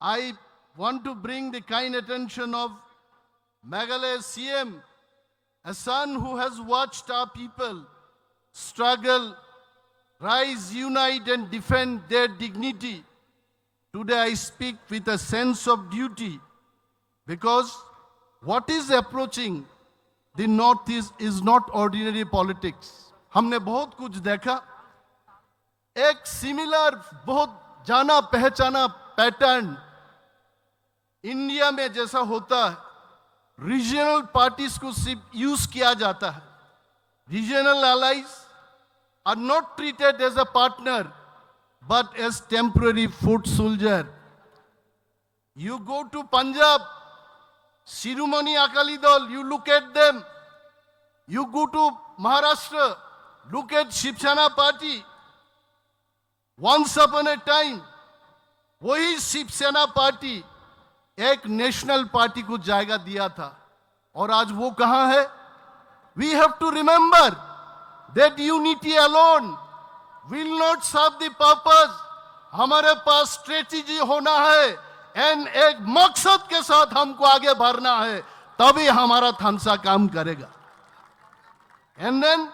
I want to bring the kind attention of Meghalaya CM, a son who has watched our people struggle, rise, unite and defend their dignity. Today I speak with a sense of duty because what is approaching the Northeast is not ordinary politics. हमने बहुत कुछ देखा, एक similar बहुत जाना पहचाना pattern India में जैसा होता है, रीजनल पार्टीज को सिर्फ यूज किया जाता है. Regional allies are not treated as a partner but as temporary foot soldier. You go to Punjab, Shiromani Akali Dal, you look at them. You go to Maharashtra, look at Shiv Sena party. Once upon a time, वही शिव सेना party एक national party को जायगा दिया था और आज वो कहां है? We have to remember that unity alone will not serve the purpose. हमारे पास स्ट्रेटेजी होना है एंड एक मकसद के साथ हमको आगे बढ़ना है, तभी हमारा थानसा काम करेगा. एंड देन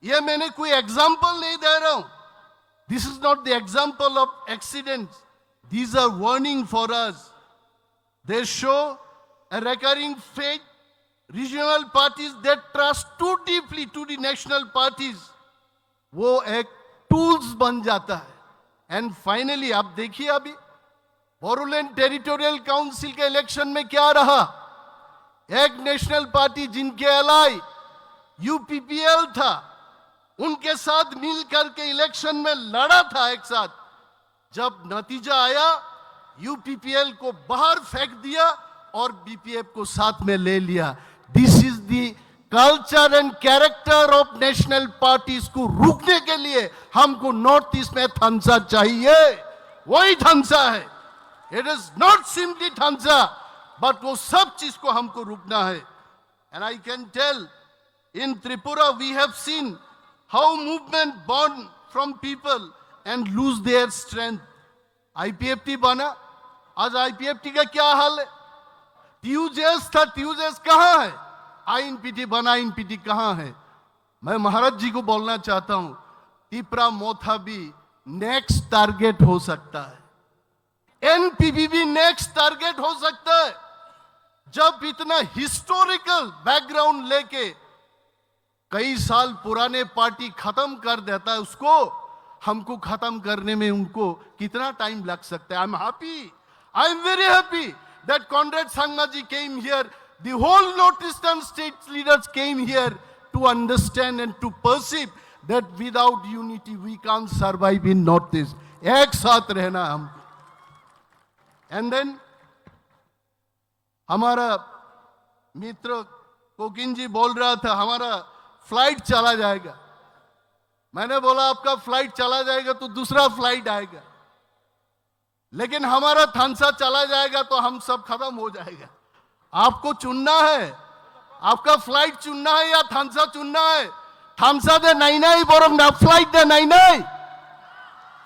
ये मैंने कोई एग्जांपल नहीं दे रहा हूं. This is not the example of accidents. These are warning for us. They show a recurring fate. Regional parties that trust too deeply to the national parties, वो एक tools बन जाता है. And finally, आप देखिए अभी बोरोलैंड टेरिटोरियल काउंसिल के election में क्या रहा? एक नेशनल पार्टी जिनके एलाई यूपीपीएल था, उनके साथ मिलकर के इलेक्शन में लड़ा था एक साथ. जब नतीजा आया, यूपीपीएल को बाहर फेंक दिया और बीपीएफ को साथ में ले लिया. This is the culture and character of national parties को रोकने के लिए हमको नॉर्थ ईस्ट में थानसा चाहिए. वही थानसा है. इट इज नॉट सिंपली थानसा, बट वो सब चीज को हमको रोकना है. And I can tell in Tripura we have seen how movement born from people and lose their strength. IPFT बना, आज IPFT का क्या हाल है? TUJS था, TUJS कहाँ है? INPT बना, INPT कहाँ है? मैं महाराज जी को बोलना चाहता हूं, तिपरा मोथा भी नेक्स्ट टारगेट हो सकता है. NPP भी नेक्स्ट टारगेट हो सकता है. जब इतना हिस्टोरिकल बैकग्राउंड लेके कई साल पुराने पार्टी खत्म कर देता है, उसको हमको खत्म करने में उनको कितना टाइम लग सकता है? I am very happy that Conrad Sangma ji came here. The whole north eastern states leaders came here to understand and to perceive that without unity we can't survive in North East. एक साथ रहना हमको. एंड देन हमारा मित्र कोकिन जी बोल रहा था हमारा फ्लाइट चला जाएगा. मैंने बोला आपका फ्लाइट चला जाएगा तो दूसरा फ्लाइट आएगा, लेकिन हमारा थानसा चला जाएगा तो हम सब खत्म हो जाएगा. आपको चुनना है, आपका फ्लाइट चुनना है या थानसा चुनना है? थानसा दे नहीं बोरंग ना फ्लाइट दे नहीं.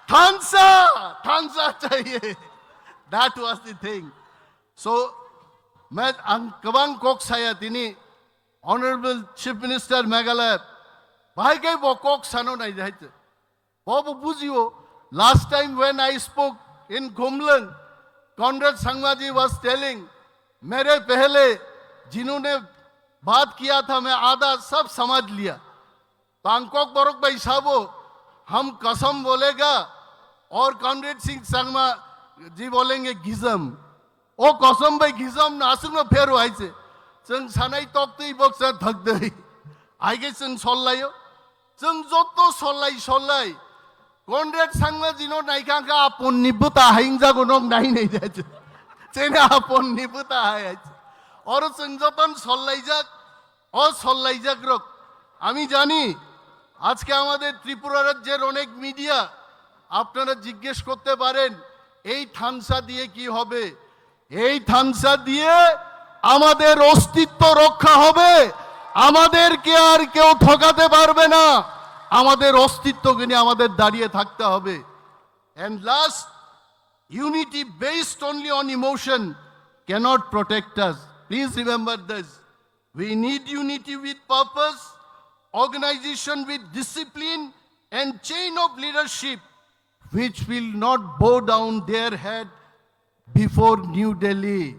थानसा चाहिए. That was the thing. So मैं कबांग कोक साया तिनी Honorable Chief Minister Meghalaya, भाई कहीं वो कोक सनो नहीं जाते. वो बुझियो. Last time when I spoke in Gumlang, Conrad Sangma ji was telling, मेरे पहले जिन्होंने बात किया था मैं आधा सब समझ लिया. बांकोक बरोक भाई साहबो, हम कसम बोलेगा और कॉनरेड सिंह संगमा जी बोलेंगे गिजम. ओ कसम भाई गिजम नासुक में फेर हुआ से जों सानाय तकतै बक्सा धकदै आइगे जों सल्लायो. जों जत्तो सल्लाय कॉनरेड सांगमा जिनो नायखांखा आपन निबुता हाइंजागो नक नाय नै जाय जेने आपन निबुता हाय और जों जतन सल्लायजाक ओ सल्लायजाक रक. আমি জানি আজকে আমাদের ত্রিপুরা রাজ্যের অনেক মিডিয়া আপনারা জিজ্ঞেস করতে পারেন এই থানসা দিয়ে কি হবে? এই থানসা দিয়ে আমাদের অস্তিত্ব রক্ষা হবে. আমাদেরকে আর কেউ ঠকাতে পারবে না. আমাদের অস্তিত্বকে নিয়ে আমাদের দাঁড়িয়ে থাকতে হবে. And last Unity based only on emotion cannot protect us. Please remember this. We need unity with purpose, organization with discipline, and chain of leadership which will not bow down their head before New Delhi.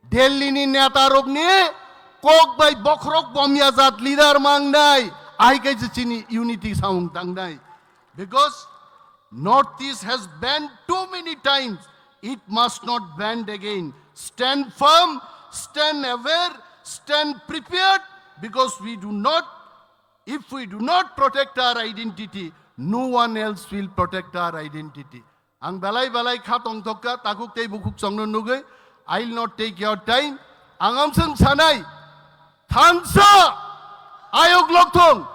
Delhi ni netarok ni kok by bokrok bomyazat leader mangnai. I guys chini unity sound tangnai. Because Northeast has banned too many times. It must not ban again. Stand firm, stand aware, stand prepared, because if we do not protect our identity, no one else will protect our identity. Ang balay khatong tokka takuk tei bukuk songnon nugay. I'll not take your time. Ang amsang sanay. Thansa ayog lokthong.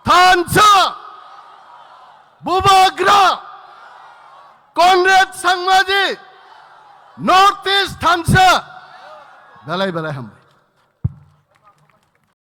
Thansa Bubagra Conrad Sangmaji Northeast Thansa Balay Hambai.